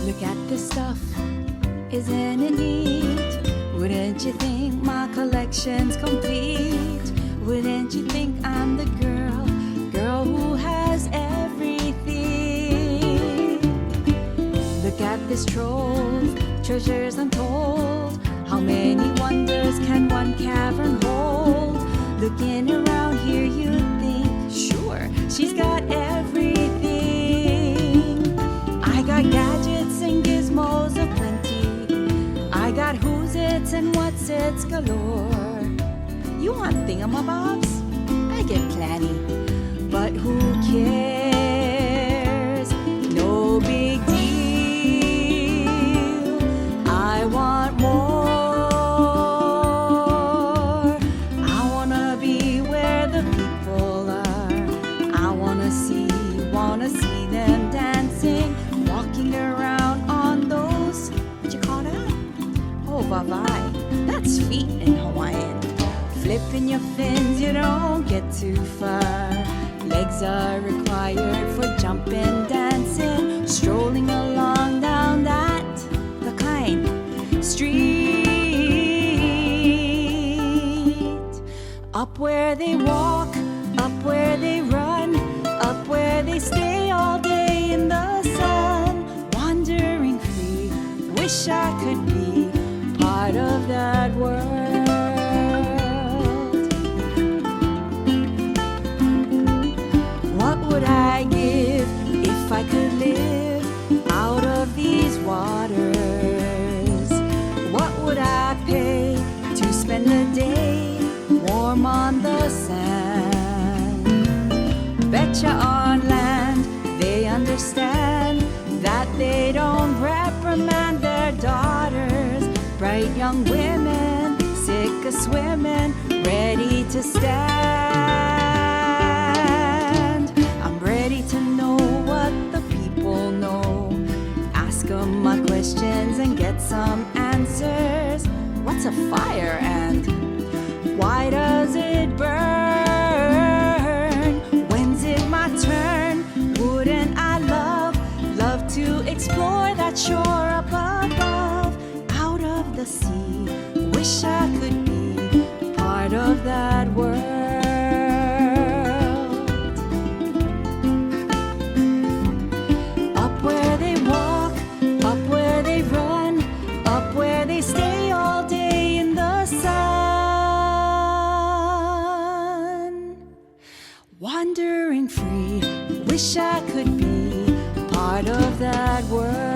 Look at this stuff, isn't it neat? Wouldn't you think my collection's complete? Wouldn't you think I'm the girl who has everything? Look at this trove, treasures untold. How many wonders can one cavern hold? Looking around here you'd think, sure, she's got everything. I got gadgets and gizmos aplenty. I got who's its and what's its galore. You want thingamabobs? I get plenty. But who cares? No big deal. I want more. I wanna be where the people are. I wanna see them dancing, walking around on those, what you call that? Oh, vavai. That's feet in Hawaiian. Flipping your fins, you don't get too far. Legs are required for jumping, dancing, strolling along down the kind street. Up where they walk, up where they run, up where they stay all day in the sun, wandering free. Wish I could be part of that world. What would I give if I could live out of these waters? What would I pay to spend a day warm on the sand? Betcha on land they understand that they don't reprimand their daughters. Bright young women, sick of swimming, ready to stand. I'm ready to know what the people know. Ask them my questions and get some answers. What's a fire and why does it burn? When's it my turn? Wouldn't I love to explore that shore up above, out of the sea? Wish I could be part of that world. Up where they walk, up where they run, up where they stay all day in the sun, wandering free. Wish I could be part of that world.